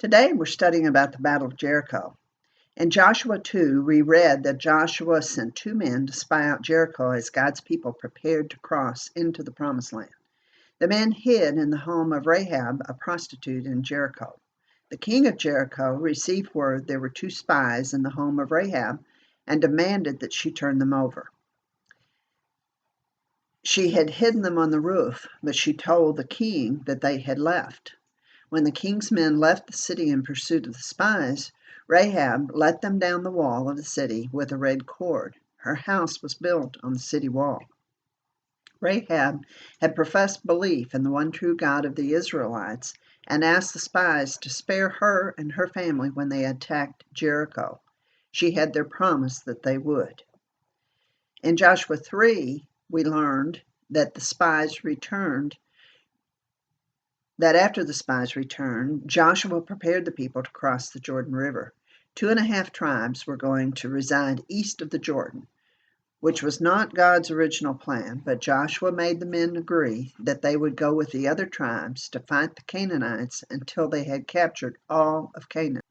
Today we're studying about the Battle of Jericho. In Joshua 2, we read that Joshua sent 2 men to spy out Jericho as God's people prepared to cross into the Promised Land. The men hid in the home of Rahab, a prostitute in Jericho. The king of Jericho received word there were 2 spies in the home of Rahab and demanded that she turn them over. She had hidden them on the roof, but she told the king that they had left. When the king's men left the city in pursuit of the spies, Rahab let them down the wall of the city with a red cord. Her house was built on the city wall. Rahab had professed belief in the one true God of the Israelites and asked the spies to spare her and her family when they attacked Jericho. She had their promise that they would. In Joshua 3, we learned that after the spies returned, Joshua prepared the people to cross the Jordan River. 2.5 tribes were going to reside east of the Jordan, which was not God's original plan, but Joshua made the men agree that they would go with the other tribes to fight the Canaanites until they had captured all of Canaan.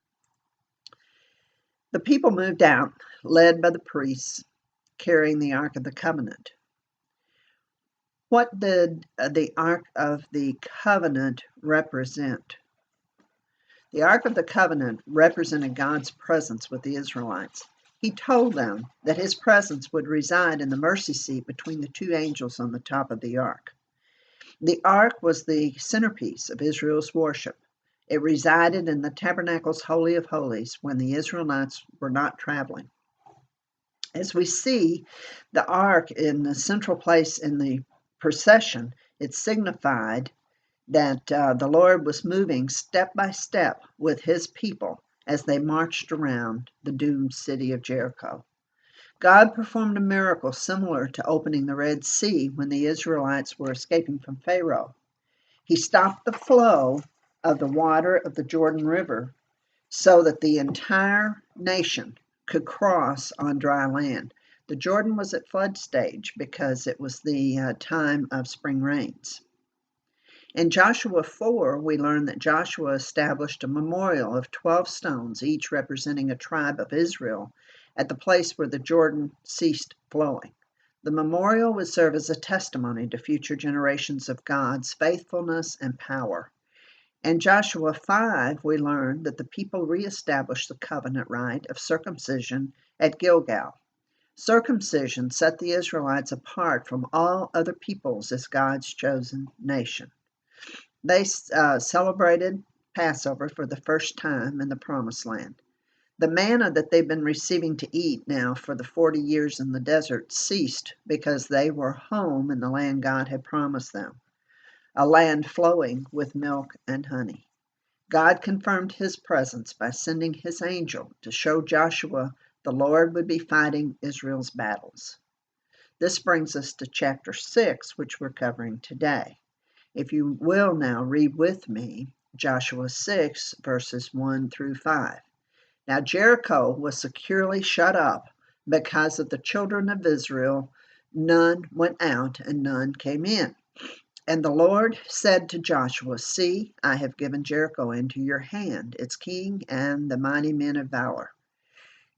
The people moved out, led by the priests carrying the Ark of the Covenant. What did the Ark of the Covenant represent? The Ark of the Covenant represented God's presence with the Israelites. He told them that his presence would reside in the mercy seat between the 2 angels on the top of the Ark. The Ark was the centerpiece of Israel's worship. It resided in the tabernacle's Holy of Holies when the Israelites were not traveling. As we see the Ark in the central place in the procession, it signified that the Lord was moving step by step with his people as they marched around the doomed city of Jericho. God performed a miracle similar to opening the Red Sea when the Israelites were escaping from Pharaoh. He stopped the flow of the water of the Jordan River so that the entire nation could cross on dry land. The Jordan was at flood stage because it was the time of spring rains. In Joshua 4, we learn that Joshua established a memorial of 12 stones, each representing a tribe of Israel, at the place where the Jordan ceased flowing. The memorial would serve as a testimony to future generations of God's faithfulness and power. In Joshua 5, we learn that the people reestablished the covenant rite of circumcision at Gilgal. Circumcision set the Israelites apart from all other peoples as God's chosen nation. They celebrated Passover for the first time in the Promised Land. The manna that they've been receiving to eat now for the 40 years in the desert ceased because they were home in the land God had promised them, a land flowing with milk and honey. God confirmed his presence by sending his angel to show Joshua the Lord would be fighting Israel's battles. This brings us to chapter 6, which we're covering today. If you will now read with me Joshua 6, verses 1 through 5. Now Jericho was securely shut up because of the children of Israel. None went out and none came in. And the Lord said to Joshua, See, I have given Jericho into your hand, its king and the mighty men of valor.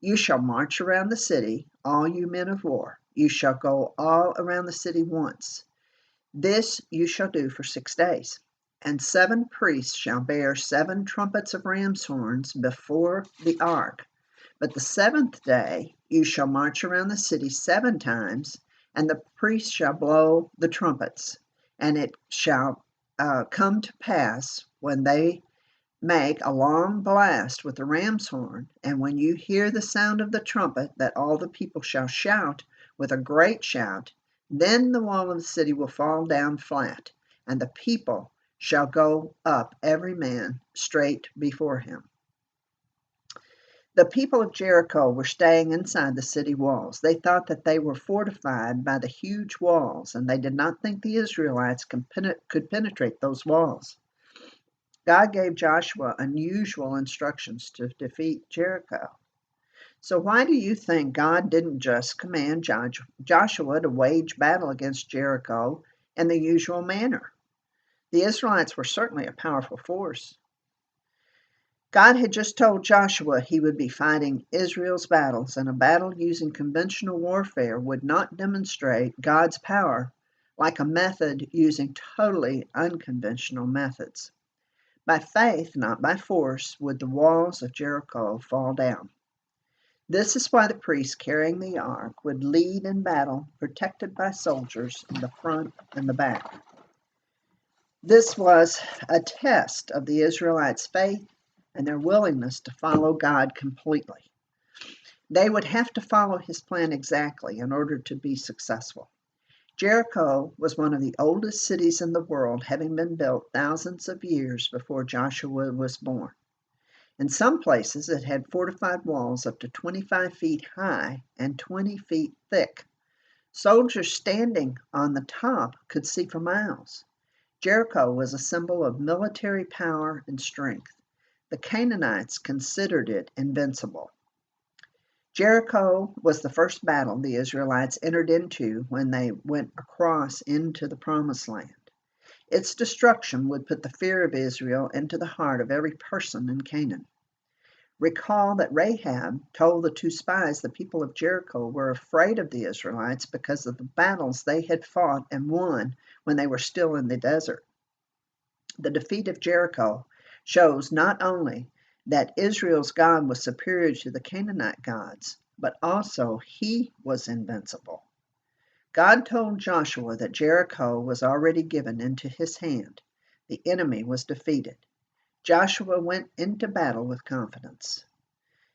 You shall march around the city, all you men of war. You shall go all around the city once. This you shall do for 6 days. And 7 priests shall bear 7 trumpets of ram's horns before the ark. But the 7th day you shall march around the city 7 times, and the priests shall blow the trumpets. And it shall come to pass when they make a long blast with the ram's horn, and when you hear the sound of the trumpet, that all the people shall shout with a great shout. Then the wall of the city will fall down flat, and the people shall go up every man straight before him. The people of Jericho were staying inside the city walls. They thought that they were fortified by the huge walls, and they did not think the Israelites could penetrate those walls. God gave Joshua unusual instructions to defeat Jericho. So why do you think God didn't just command Joshua to wage battle against Jericho in the usual manner? The Israelites were certainly a powerful force. God had just told Joshua he would be fighting Israel's battles, and a battle using conventional warfare would not demonstrate God's power like a method using totally unconventional methods. By faith, not by force, would the walls of Jericho fall down. This is why the priest carrying the ark would lead in battle, protected by soldiers in the front and the back. This was a test of the Israelites' faith and their willingness to follow God completely. They would have to follow his plan exactly in order to be successful. Jericho was one of the oldest cities in the world, having been built thousands of years before Joshua was born. In some places, it had fortified walls up to 25 feet high and 20 feet thick. Soldiers standing on the top could see for miles. Jericho was a symbol of military power and strength. The Canaanites considered it invincible. Jericho was the first battle the Israelites entered into when they went across into the Promised Land. Its destruction would put the fear of Israel into the heart of every person in Canaan. Recall that Rahab told the two spies the people of Jericho were afraid of the Israelites because of the battles they had fought and won when they were still in the desert. The defeat of Jericho shows not only that Israel's God was superior to the Canaanite gods, but also he was invincible. God told Joshua that Jericho was already given into his hand. The enemy was defeated. Joshua went into battle with confidence.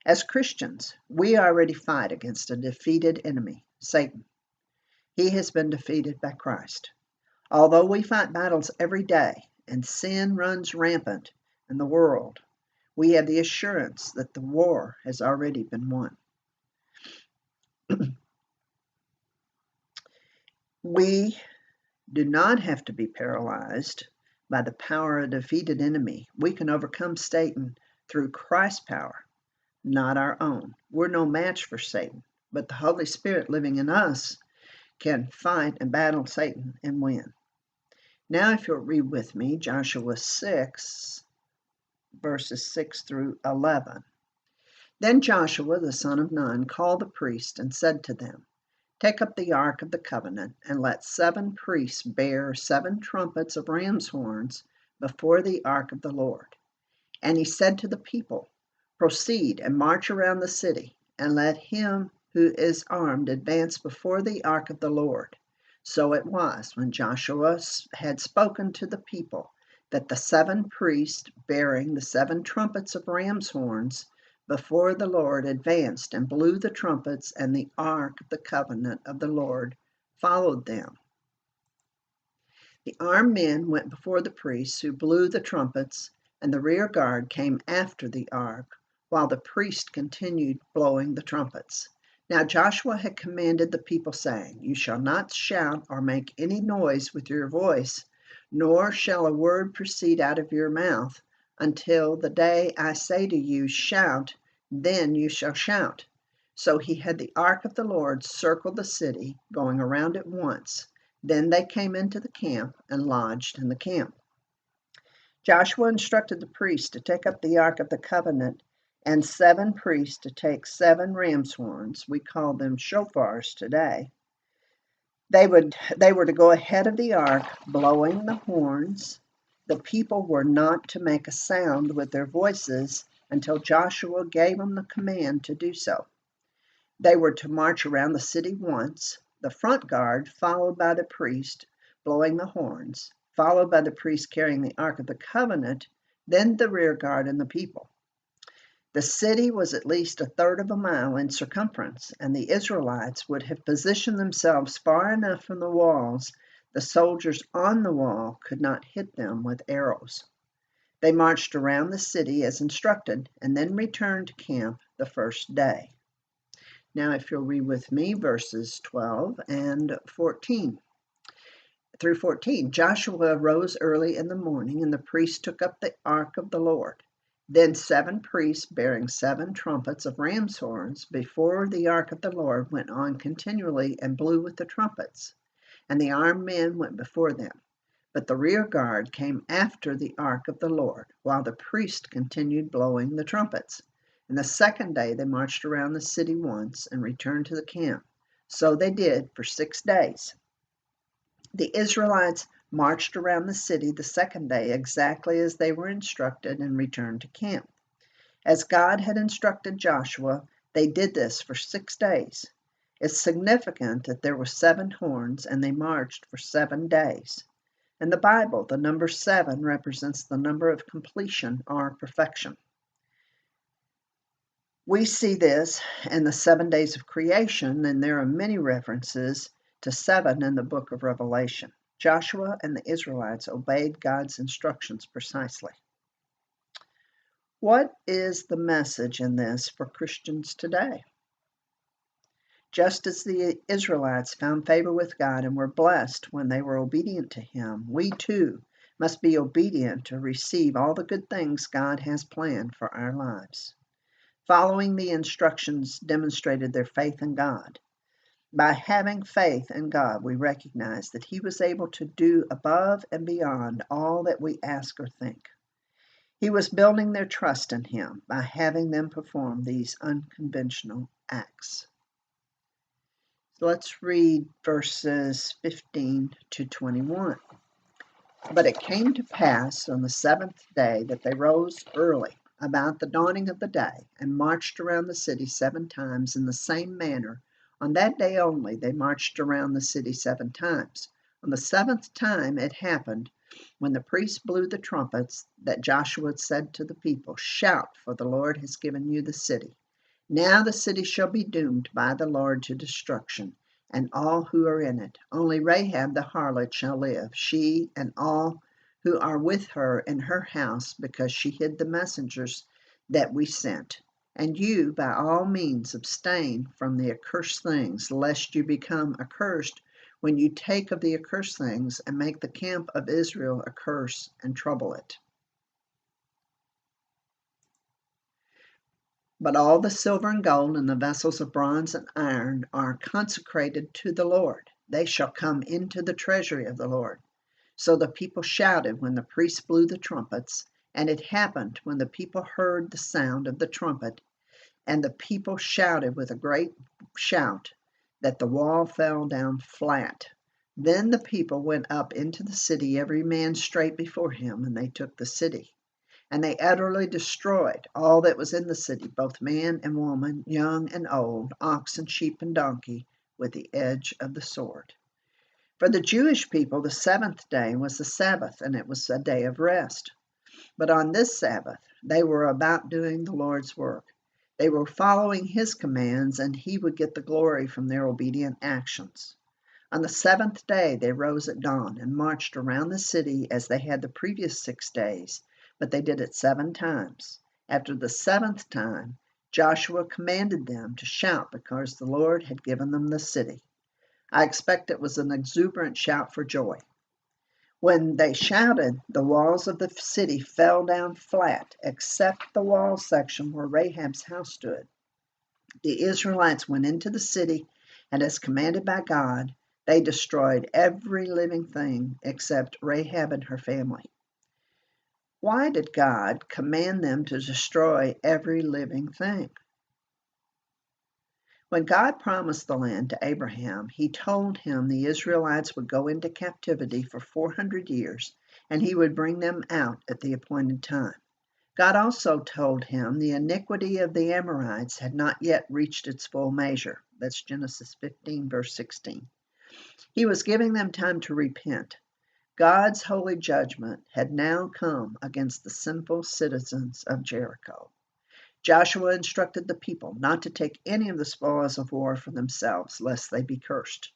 As Christians, we already fight against a defeated enemy, Satan. He has been defeated by Christ. Although we fight battles every day and sin runs rampant in the world, we have the assurance that the war has already been won. We do not have to be paralyzed by the power of a defeated enemy. We can overcome Satan through Christ's power, not our own. We're no match for Satan, but the Holy Spirit living in us can fight and battle Satan and win. Now, if you'll read with me, Joshua 6, verses 6 through 11. Then Joshua the son of Nun called the priests and said to them, Take up the ark of the covenant, and let 7 priests bear 7 trumpets of ram's horns before the ark of the Lord. And he said to the people, Proceed and march around the city, and let him who is armed advance before the ark of the Lord. So it was, when Joshua had spoken to the people, that the 7 priests bearing the 7 trumpets of ram's horns before the Lord advanced and blew the trumpets, and the ark of the covenant of the Lord followed them. The armed men went before the priests who blew the trumpets, and the rear guard came after the ark, while the priest continued blowing the trumpets. Now Joshua had commanded the people, saying, You shall not shout or make any noise with your voice, nor shall a word proceed out of your mouth, until the day I say to you, Shout, then you shall shout. So he had the ark of the Lord circle the city, going around it once. Then they came into the camp and lodged in the camp. Joshua instructed the priests to take up the ark of the covenant, and 7 priests to take 7 ram's horns. We call them shofars today. They were to go ahead of the ark, blowing the horns. The people were not to make a sound with their voices until Joshua gave them the command to do so. They were to march around the city once, the front guard followed by the priest blowing the horns, followed by the priest carrying the Ark of the Covenant, then the rear guard and the people. The city was at least 1/3 of a mile in circumference, and the Israelites would have positioned themselves far enough from the walls the soldiers on the wall could not hit them with arrows. They marched around the city as instructed, and then returned to camp the first day. Now, if you'll read with me verses 12 and 14 through 14. Joshua rose early in the morning, and the priests took up the ark of the Lord. Then 7 priests bearing 7 trumpets of ram's horns before the ark of the Lord went on continually and blew with the trumpets, and the armed men went before them. but the rear guard came after the ark of the Lord, while the priest continued blowing the trumpets. And the second day they marched around the city once and returned to the camp. So they did for 6 days. The Israelites marched around the city the second day exactly as they were instructed and returned to camp. As God had instructed Joshua, they did this for 6 days. It's significant that there were 7 horns and they marched for 7 days. In the Bible, the number 7 represents the number of completion or perfection. We see this in the 7 days of creation, and there are many references to 7 in the book of Revelation. Joshua and the Israelites obeyed God's instructions precisely. What is the message in this for Christians today? Just as the Israelites found favor with God and were blessed when they were obedient to Him, we too must be obedient to receive all the good things God has planned for our lives. Following the instructions demonstrated their faith in God. By having faith in God, we recognize that He was able to do above and beyond all that we ask or think. He was building their trust in Him by having them perform these unconventional acts. Let's read verses 15 to 21. But it came to pass on the 7th day that they rose early about the dawning of the day and marched around the city 7 times in the same manner. On that day only they marched around the city 7 times. On the 7th time it happened, when the priests blew the trumpets, that Joshua said to the people, "Shout, for the Lord has given you the city. Now the city shall be doomed by the Lord to destruction, and all who are in it. Only Rahab the harlot shall live, she and all who are with her in her house, because she hid the messengers that we sent. And you, by all means, abstain from the accursed things, lest you become accursed when you take of the accursed things and make the camp of Israel a curse and trouble it. But all the silver and gold and the vessels of bronze and iron are consecrated to the Lord. They shall come into the treasury of the Lord." So the people shouted when the priests blew the trumpets, and it happened when the people heard the sound of the trumpet, and the people shouted with a great shout, that the wall fell down flat. Then the people went up into the city, every man straight before him, and they took the city. And they utterly destroyed all that was in the city, both man and woman, young and old, ox and sheep and donkey, with the edge of the sword. For the Jewish people, the 7th day was the Sabbath, and it was a day of rest. But on this Sabbath, they were about doing the Lord's work. They were following His commands, and He would get the glory from their obedient actions. On the 7th day, they rose at dawn and marched around the city as they had the previous 6 days, but they did it 7 times. After the 7th time, Joshua commanded them to shout because the Lord had given them the city. I expect it was an exuberant shout for joy. When they shouted, the walls of the city fell down flat, except the wall section where Rahab's house stood. The Israelites went into the city, and as commanded by God, they destroyed every living thing except Rahab and her family. Why did God command them to destroy every living thing? When God promised the land to Abraham, He told him the Israelites would go into captivity for 400 years, and He would bring them out at the appointed time. God also told him the iniquity of the Amorites had not yet reached its full measure. That's Genesis 15, verse 16. He was giving them time to repent. God's holy judgment had now come against the sinful citizens of Jericho. Joshua instructed the people not to take any of the spoils of war for themselves, lest they be cursed.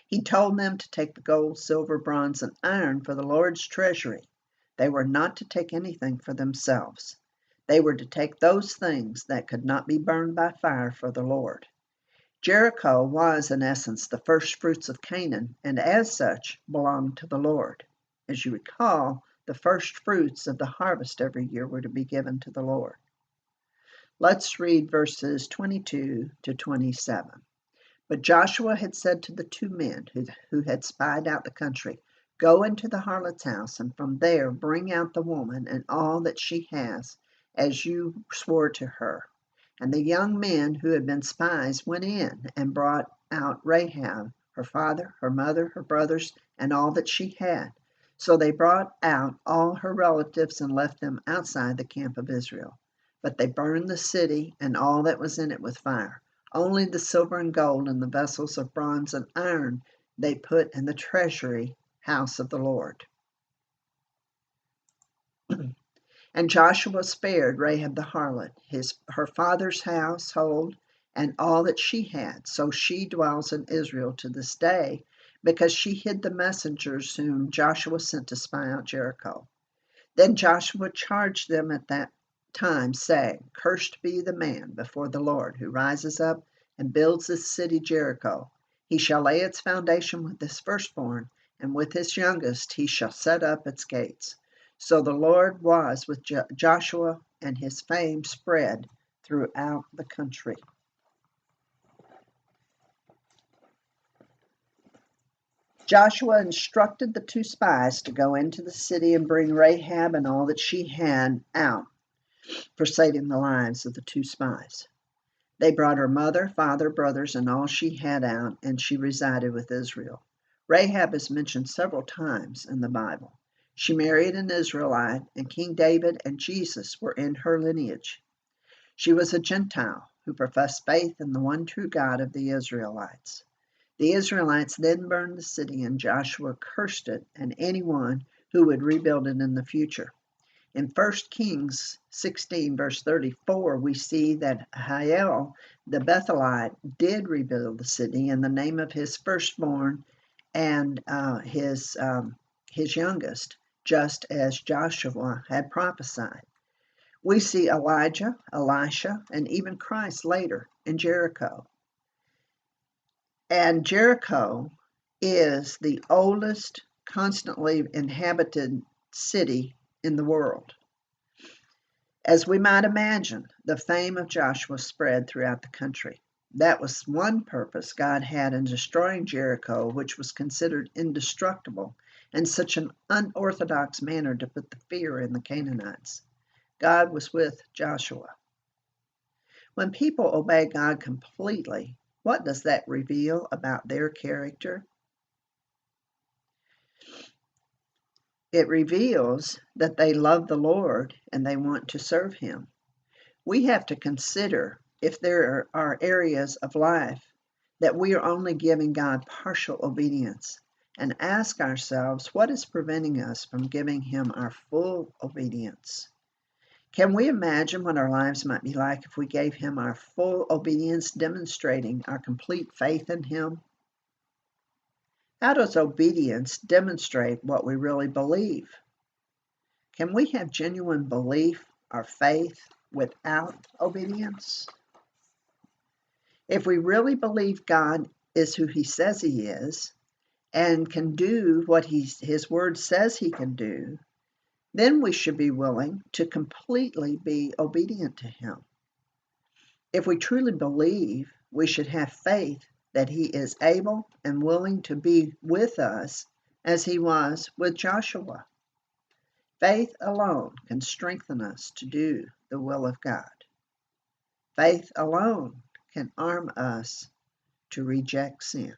He told them to take the gold, silver, bronze, and iron for the Lord's treasury. They were not to take anything for themselves. They were to take those things that could not be burned by fire for the Lord. Jericho was, in essence, the first fruits of Canaan, and as such belonged to the Lord. As you recall, the first fruits of the harvest every year were to be given to the Lord. Let's read verses 22 to 27. But Joshua had said to the 2 men who had spied out the country, Go into the harlot's house, and from there bring out the woman and all that she has, as you swore to her." And the young men who had been spies went in and brought out Rahab, her father, her mother, her brothers, and all that she had. So they brought out all her relatives and left them outside the camp of Israel. But they burned the city and all that was in it with fire. Only the silver and gold and the vessels of bronze and iron they put in the treasury house of the Lord. And Joshua spared Rahab the harlot, her father's household, and all that she had. So she dwells in Israel to this day, because she hid the messengers whom Joshua sent to spy out Jericho. Then Joshua charged them at that time, saying, "Cursed be the man before the Lord who rises up and builds this city Jericho. He shall lay its foundation with his firstborn, and with his youngest he shall set up its gates." So the Lord was with Joshua, and his fame spread throughout the country. Joshua instructed the two spies to go into the city and bring Rahab and all that she had out for saving the lives of the two spies. They brought her mother, father, brothers, and all she had out, and she resided with Israel. Rahab is mentioned several times in the Bible. She married an Israelite, and King David and Jesus were in her lineage. She was a Gentile who professed faith in the one true God of the Israelites. The Israelites then burned the city, and Joshua cursed it and anyone who would rebuild it in the future. In 1 Kings 16, verse 34, we see that Hiel, the Bethelite, did rebuild the city in the name of his firstborn and his youngest, just as Joshua had prophesied. We see Elijah, Elisha, and even Christ later in Jericho. And Jericho is the oldest constantly inhabited city in the world. As we might imagine, the fame of Joshua spread throughout the country. That was one purpose God had in destroying Jericho, which was considered indestructible, in such an unorthodox manner to put the fear in the Canaanites. God was with Joshua. When people obey God completely, what does that reveal about their character? It reveals that they love the Lord and they want to serve Him. We have to consider if there are areas of life that we are only giving God partial obedience, and ask ourselves what is preventing us from giving Him our full obedience. Can we imagine what our lives might be like if we gave Him our full obedience, demonstrating our complete faith in Him? How does obedience demonstrate what we really believe? Can we have genuine belief or faith without obedience? If we really believe God is who He says He is and can do what His Word says He can do, then we should be willing to completely be obedient to Him. If we truly believe, we should have faith that He is able and willing to be with us as He was with Joshua. Faith alone can strengthen us to do the will of God. Faith alone can arm us to reject sin.